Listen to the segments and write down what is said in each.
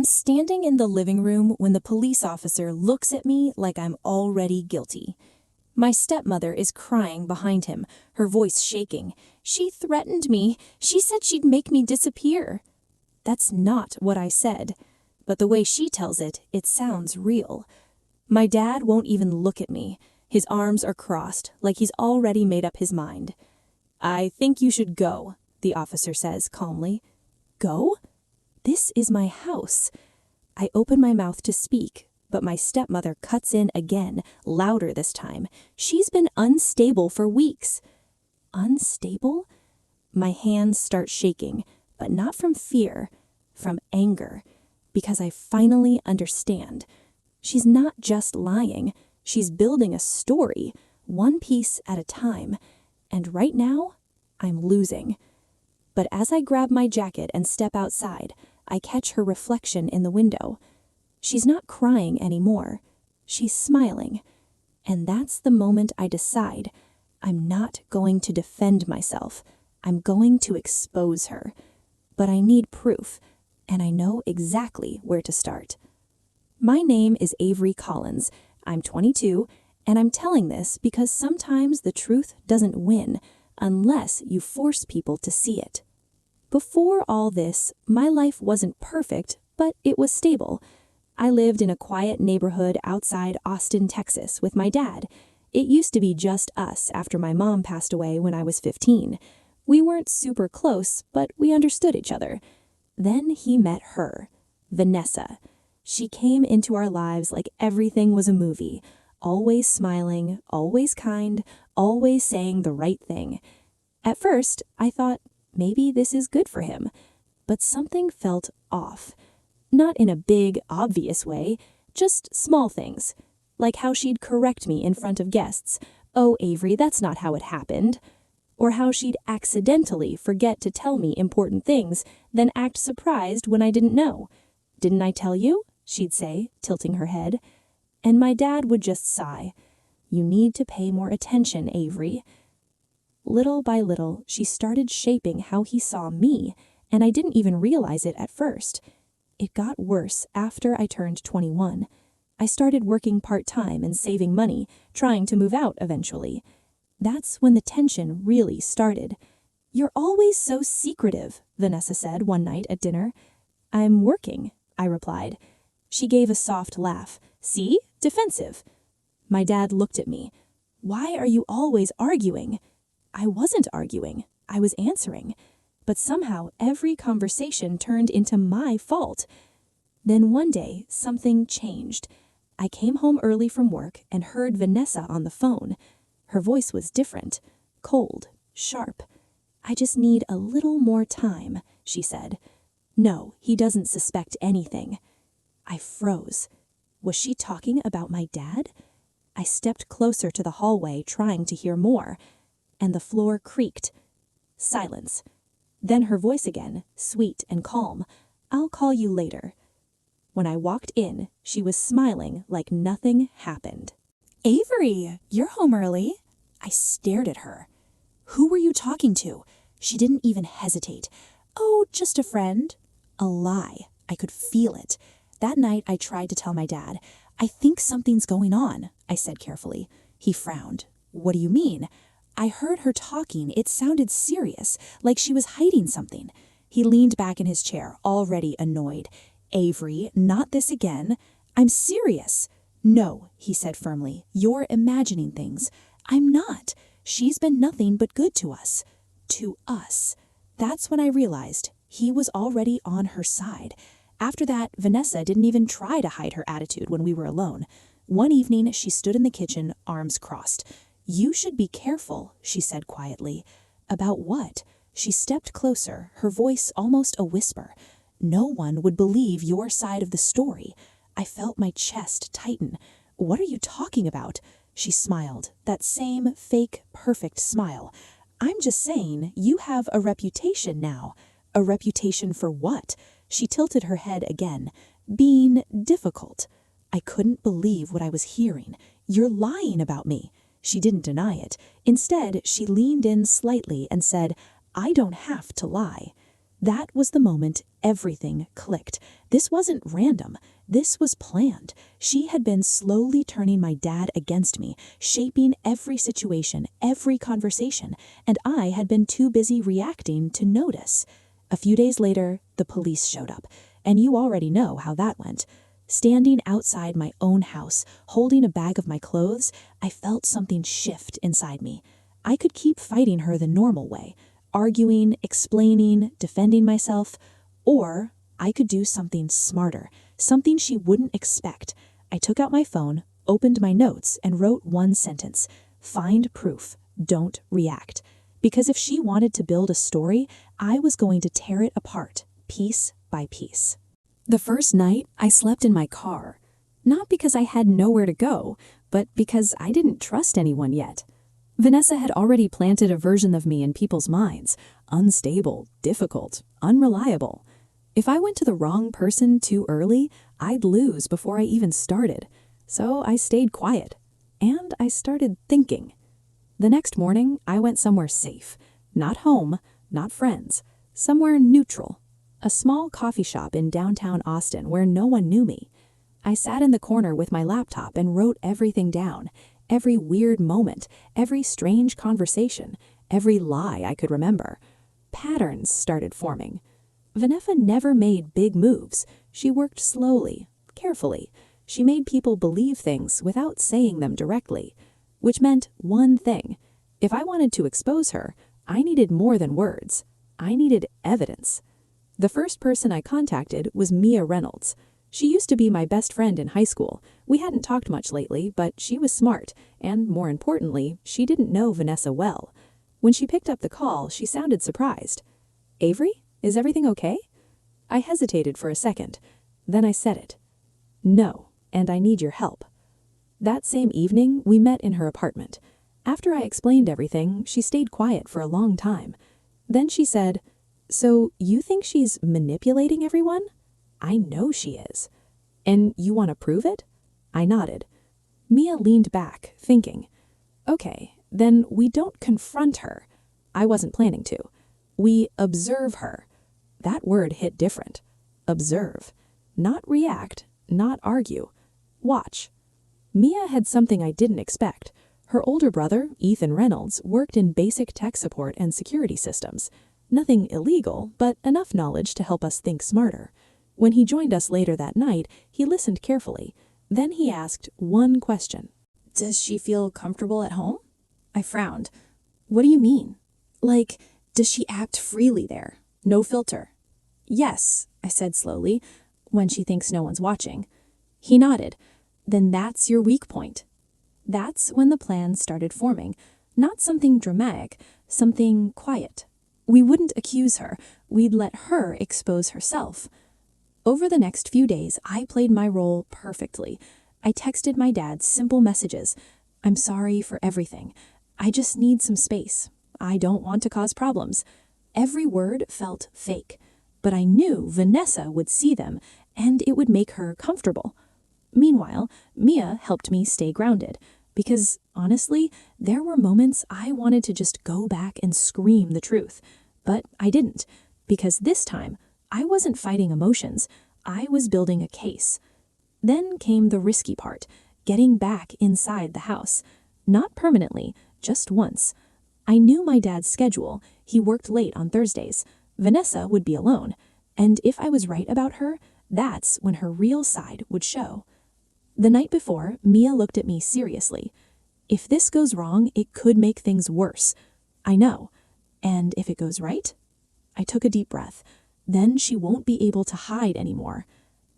standing in the living room when the police officer looks at me like I'm already guilty. My stepmother is crying behind him, her voice shaking. She threatened me. She said she'd make me disappear. That's not what I said, but the way she tells it, it sounds real. My dad won't even look at me. His arms are crossed, like he's already made up his mind. "I think you should go," the officer says calmly. "Go? This is my house." I open my mouth to speak, but my stepmother cuts in again, louder this time. She's been unstable for weeks. Unstable? My hands start shaking, but not from fear, from anger, because I finally understand. She's not just lying. She's building a story, one piece at a time. And right now, I'm losing. But as I grab my jacket and step outside, I catch her reflection in the window. She's not crying anymore. She's smiling. And that's the moment I decide I'm not going to defend myself. I'm going to expose her. But I need proof, and I know exactly where to start. My name is Avery Collins. I'm 22, and I'm telling this because sometimes the truth doesn't win unless you force people to see it. Before all this, my life wasn't perfect, but it was stable. I lived in a quiet neighborhood outside Austin, Texas, with my dad. It used to be just us after my mom passed away when I was 15. We weren't super close, but we understood each other. Then he met her, Vanessa. She came into our lives like everything was a movie, always smiling, always kind, always saying the right thing. At first, I thought maybe this is good for him, but something felt off. Not in a big, obvious way, just small things, like how she'd correct me in front of guests. "Oh, Avery, that's not how it happened." Or how she'd accidentally forget to tell me important things, then act surprised when I didn't know. "Didn't I tell you?" she'd say, tilting her head. And my dad would just sigh. "You need to pay more attention, Avery." Little by little, she started shaping how he saw me, and I didn't even realize it at first. It got worse after I turned 21. I started working part-time and saving money, trying to move out eventually. That's when the tension really started. "You're always so secretive," Vanessa said one night at dinner. "I'm working," I replied. She gave a soft laugh. "See? Defensive." My dad looked at me. "Why are you always arguing?" I wasn't arguing. I was answering. But somehow every conversation turned into my fault. Then one day, something changed. I came home early from work and heard Vanessa on the phone. Her voice was different, cold, sharp. "I just need a little more time," she said. "No, he doesn't suspect anything." I froze. Was she talking about my dad? I stepped closer to the hallway, trying to hear more, and the floor creaked. Silence. Then her voice again, sweet and calm. "I'll call you later." When I walked in, she was smiling like nothing happened. "Avery, you're home early." I stared at her. "Who were you talking to?" She didn't even hesitate. "Oh, just a friend." A lie. I could feel it. That night, I tried to tell my dad. "I think something's going on," I said carefully. He frowned. "What do you mean?" "I heard her talking. It sounded serious, like she was hiding something." He leaned back in his chair, already annoyed. "Avery, not this again." "I'm serious." "No," he said firmly. "You're imagining things." "I'm not. She's been nothing but good to us." To us. That's when I realized he was already on her side. After that, Vanessa didn't even try to hide her attitude when we were alone. One evening, she stood in the kitchen, arms crossed. "You should be careful," she said quietly. "About what?" She stepped closer, her voice almost a whisper. "No one would believe your side of the story." I felt my chest tighten. "What are you talking about?" She smiled, that same fake, perfect smile. "I'm just saying, you have a reputation now." "A reputation for what?" She tilted her head again. "Being difficult." I couldn't believe what I was hearing. "You're lying about me." She didn't deny it. Instead, she leaned in slightly and said, "I don't have to lie." That was the moment everything clicked. This wasn't random. This was planned. She had been slowly turning my dad against me, shaping every situation, every conversation, and I had been too busy reacting to notice. A few days later, the police showed up, and you already know how that went. Standing outside my own house, holding a bag of my clothes, I felt something shift inside me. I could keep fighting her the normal way, arguing, explaining, defending myself, or I could do something smarter, something she wouldn't expect. I took out my phone, opened my notes, and wrote one sentence: find proof, don't react. Because if she wanted to build a story, I was going to tear it apart, piece by piece. The first night, I slept in my car. Not because I had nowhere to go, but because I didn't trust anyone yet. Vanessa had already planted a version of me in people's minds: unstable, difficult, unreliable. If I went to the wrong person too early, I'd lose before I even started. So I stayed quiet. And I started thinking. The next morning, I went somewhere safe. Not home, not friends. Somewhere neutral. A small coffee shop in downtown Austin where no one knew me. I sat in the corner with my laptop and wrote everything down. Every weird moment, every strange conversation, every lie I could remember. Patterns started forming. Vanessa never made big moves. She worked slowly, carefully. She made people believe things without saying them directly. Which meant one thing. If I wanted to expose her, I needed more than words. I needed evidence. The first person I contacted was Mia Reynolds. She used to be my best friend in high school. We hadn't talked much lately, but she was smart, and more importantly, she didn't know Vanessa well. When she picked up the call, she sounded surprised. "Avery, is everything okay?" I hesitated for a second. Then I said it. "No, and I need your help." That same evening, we met in her apartment. After I explained everything, she stayed quiet for a long time. Then she said, "So you think she's manipulating everyone?" "I know she is." "And you want to prove it?" I nodded. Mia leaned back, thinking. "Okay, then we don't confront her." I wasn't planning to. We observe her. That word hit different. Observe. Not react, not argue. Watch. Mia had something I didn't expect. Her older brother, Ethan Reynolds, worked in basic tech support and security systems. Nothing illegal, but enough knowledge to help us think smarter. When he joined us later that night, he listened carefully. Then he asked one question. "Does she feel comfortable at home?" I frowned. "What do you mean?" "Like, does she act freely there? No filter?" "Yes," I said slowly, "when she thinks no one's watching." He nodded. "Then that's your weak point." That's when the plan started forming. Not something dramatic, something quiet. We wouldn't accuse her. We'd let her expose herself. Over the next few days, I played my role perfectly. I texted my dad simple messages. "I'm sorry for everything. I just need some space. I don't want to cause problems." Every word felt fake, but I knew Vanessa would see them, and it would make her comfortable. Meanwhile, Mia helped me stay grounded, because, honestly, there were moments I wanted to just go back and scream the truth. But I didn't, because this time, I wasn't fighting emotions. I was building a case. Then came the risky part, getting back inside the house. Not permanently, just once. I knew my dad's schedule. He worked late on Thursdays. Vanessa would be alone. And if I was right about her, that's when her real side would show. The night before, Mia looked at me seriously. "If this goes wrong, it could make things worse." "I know. And if it goes right?" I took a deep breath. "Then she won't be able to hide anymore."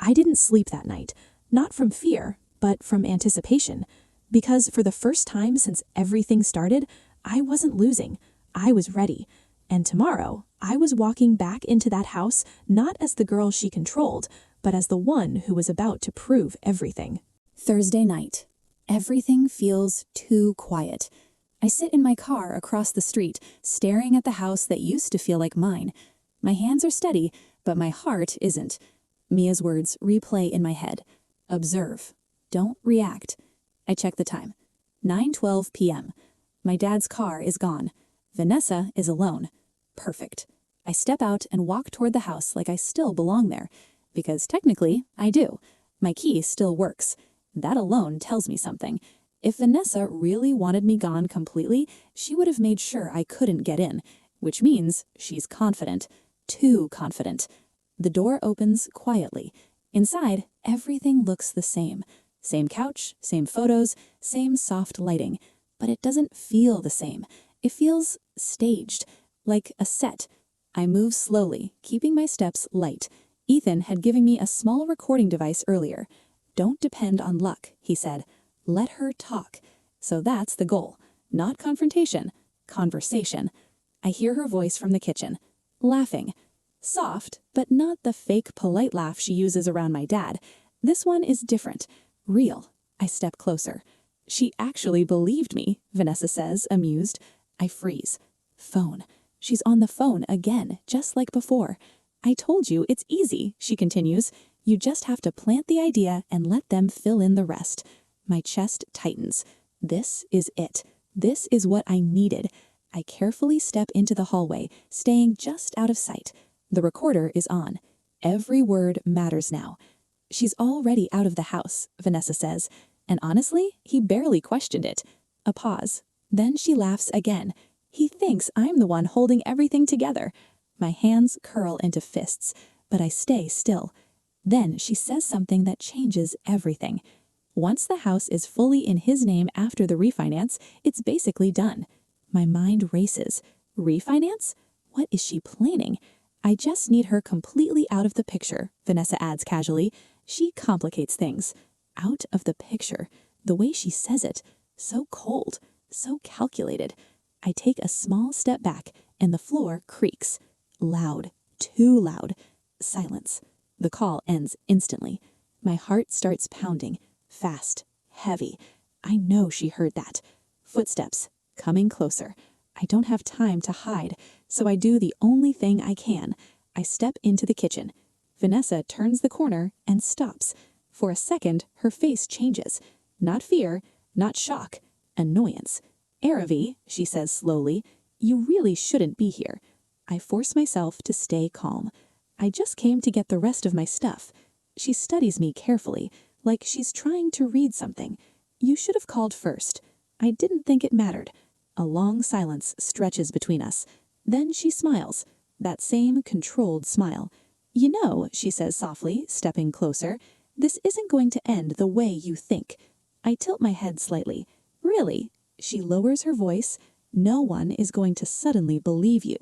I didn't sleep that night, not from fear, but from anticipation. Because for the first time since everything started, I wasn't losing. I was ready. And tomorrow, I was walking back into that house not as the girl she controlled, but as the one who was about to prove everything. Thursday night. Everything feels too quiet. I sit in my car across the street, staring at the house that used to feel like mine. My hands are steady, but my heart isn't. Mia's words replay in my head. Observe. Don't react. I check the time. 9:12 p.m. My dad's car is gone. Vanessa is alone. Perfect. I step out and walk toward the house like I still belong there, because technically I do. My key still works. That alone tells me something. If Vanessa really wanted me gone completely, she would have made sure I couldn't get in, which means she's confident. Too confident. The door opens quietly. Inside, everything looks the same. Same couch, same photos, same soft lighting. But it doesn't feel the same. It feels staged, like a set. I move slowly, keeping my steps light. Ethan had given me a small recording device earlier. Don't depend on luck, he said. Let her talk. So that's the goal. Not confrontation, conversation. I hear her voice from the kitchen, laughing. Soft, but not the fake polite laugh she uses around my dad. This one is different. Real. I step closer. She actually believed me, Vanessa says, amused. I freeze. Phone. She's on the phone again, just like before. I told you it's easy, she continues. You just have to plant the idea and let them fill in the rest. My chest tightens. This is it. This is what I needed. I carefully step into the hallway, staying just out of sight. The recorder is on. Every word matters now. She's already out of the house, Vanessa says. And honestly, he barely questioned it. A pause. Then she laughs again. He thinks I'm the one holding everything together. My hands curl into fists, but I stay still. Then she says something that changes everything. Once the house is fully in his name after the refinance, it's basically done. My mind races. Refinance? What is she planning? I just need her completely out of the picture, Vanessa adds casually. She complicates things. Out of the picture. The way she says it. So cold. So calculated. I take a small step back, and the floor creaks. Loud. Too loud. Silence. The call ends instantly. My heart starts pounding. Fast. Heavy. I know she heard that. Footsteps. Coming closer. I don't have time to hide, so I do the only thing I can. I step into the kitchen. Vanessa turns the corner and stops. For a second, her face changes. Not fear, not shock. Annoyance. Aravi, she says slowly, you really shouldn't be here. I force myself to stay calm. I just came to get the rest of my stuff. She studies me carefully, like she's trying to read something. You should have called first. I didn't think it mattered. A long silence stretches between us. Then she smiles. That same controlled smile. You know, she says softly, stepping closer, this isn't going to end the way you think. I tilt my head slightly. Really? She lowers her voice. No one is going to suddenly believe you.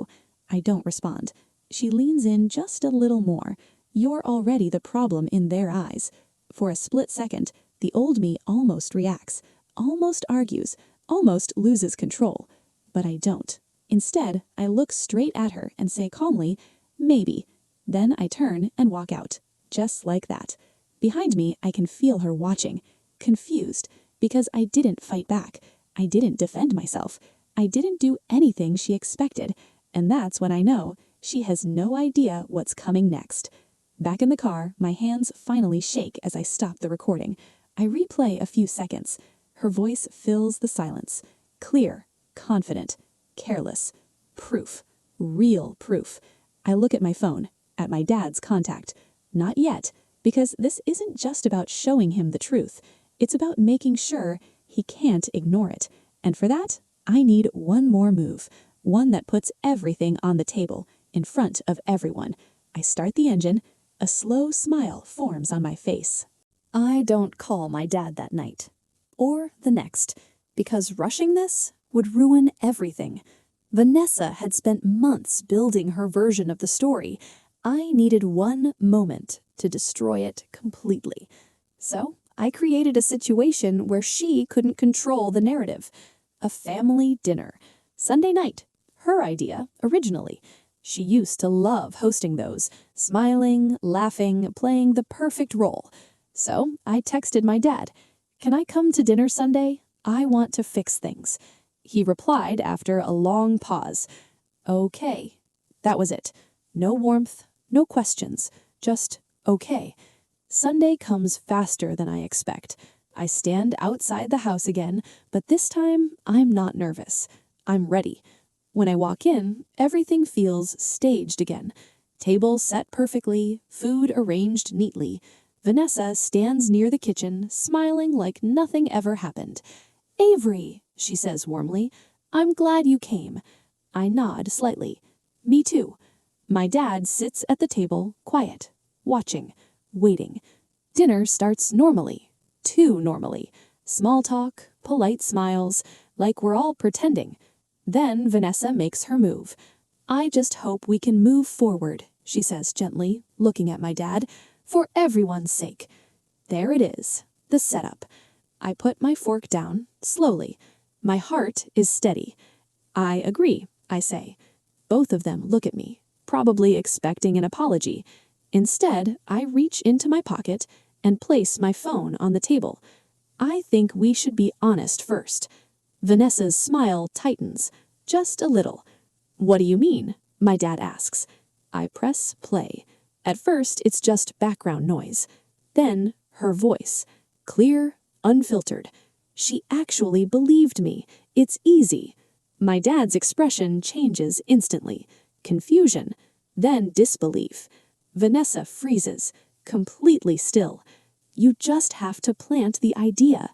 I don't respond. She leans in just a little more. You're already the problem in their eyes. For a split second, the old me almost reacts, almost argues, almost loses control. But I don't. Instead, I look straight at her and say calmly, maybe. Then I turn and walk out, just like that. Behind me, I can feel her watching, confused, because I didn't fight back. I didn't defend myself. I didn't do anything she expected. And that's when I know she has no idea what's coming next. Back in the car, my hands finally shake as I stop the recording. I replay a few seconds. Her voice fills the silence. Clear, confident, careless. Proof. Real proof. I look at my phone, at my dad's contact. Not yet, because this isn't just about showing him the truth. It's about making sure he can't ignore it. And for that, I need one more move. One that puts everything on the table, in front of everyone. I start the engine. A slow smile forms on my face. I don't call my dad that night. Or the next. Because rushing this would ruin everything. Vanessa had spent months building her version of the story. I needed one moment to destroy it completely. So I created a situation where she couldn't control the narrative. A family dinner. Sunday night. Her idea, originally. She used to love hosting those, smiling, laughing, playing the perfect role. So I texted my dad, "Can I come to dinner Sunday? I want to fix things." He replied after a long pause, "Okay." That was it. No warmth, no questions, just okay. Sunday comes faster than I expect. I stand outside the house again, but this time I'm not nervous. I'm ready. When I walk in, everything feels staged again. Table set perfectly, food arranged neatly. Vanessa stands near the kitchen, smiling like nothing ever happened. "Avery," she says warmly, "I'm glad you came." I nod slightly. "Me too." My dad sits at the table, quiet, watching, waiting. Dinner starts normally, too normally. Small talk, polite smiles, like we're all pretending. Then Vanessa makes her move. "I just hope we can move forward," she says gently, looking at my dad, "for everyone's sake." There it is, the setup. I put my fork down, slowly. My heart is steady. "I agree," I say. Both of them look at me, probably expecting an apology. Instead, I reach into my pocket and place my phone on the table. "I think we should be honest first." Vanessa's smile tightens, just a little. "What do you mean?" my dad asks. I press play. At first, it's just background noise. Then, her voice. Clear, unfiltered. She actually believed me. It's easy. My dad's expression changes instantly. Confusion, then disbelief. Vanessa freezes, completely still. "You just have to plant the idea."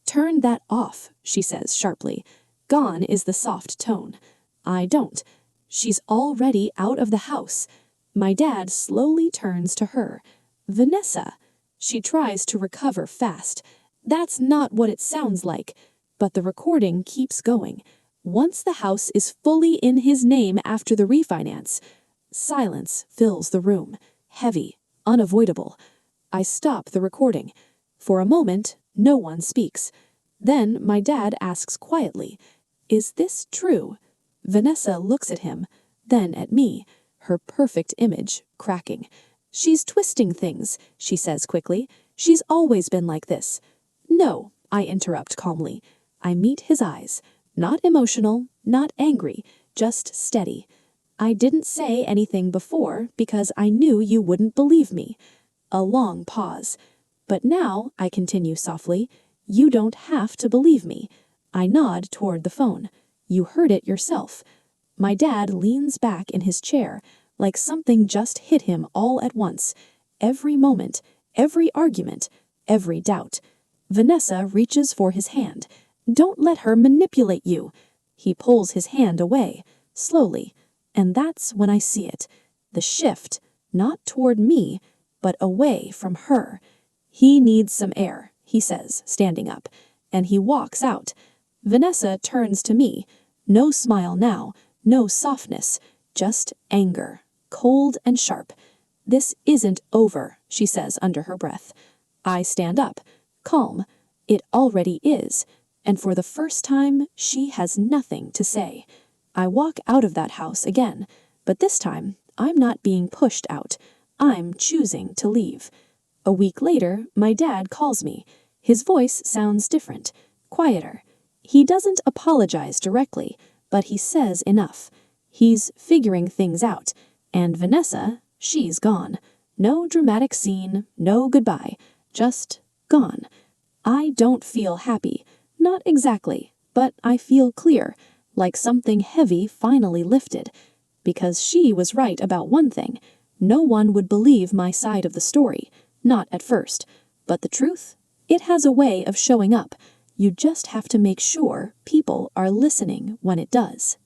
"Turn that off," she says sharply. Gone is the soft tone. I don't. She's already out of the house. My dad slowly turns to her. "Vanessa." She tries to recover fast. "That's not what it sounds like." But the recording keeps going. "Once the house is fully in his name after the refinance." Silence fills the room, heavy, unavoidable. I stop the recording. For a moment, no one speaks. Then my dad asks quietly, "Is this true?" Vanessa looks at him, then at me, her perfect image cracking. "She's twisting things," she says quickly. "She's always been like this." "No," I interrupt calmly. I meet his eyes. Not emotional, not angry, just steady. "I didn't say anything before because I knew you wouldn't believe me." A long pause. "But now," I continue softly, "you don't have to believe me." I nod toward the phone. "You heard it yourself." My dad leans back in his chair, like something just hit him all at once. Every moment, every argument, every doubt. Vanessa reaches for his hand. "Don't let her manipulate you." He pulls his hand away, slowly, and that's when I see it. The shift, not toward me, but away from her. "He needs some air," he says, standing up, and he walks out. Vanessa turns to me. No smile now, no softness, just anger, cold and sharp. "This isn't over," she says under her breath. I stand up, calm. It already is, and for the first time, she has nothing to say. I walk out of that house again, but this time, I'm not being pushed out. I'm choosing to leave. A week later, my dad calls me. His voice sounds different, quieter. He doesn't apologize directly, but he says enough. He's figuring things out, and Vanessa, she's gone. No dramatic scene, no goodbye, just gone. I don't feel happy, not exactly, but I feel clear, like something heavy finally lifted. Because she was right about one thing. No one would believe my side of the story, not at first. But the truth? It has a way of showing up. You just have to make sure people are listening when it does.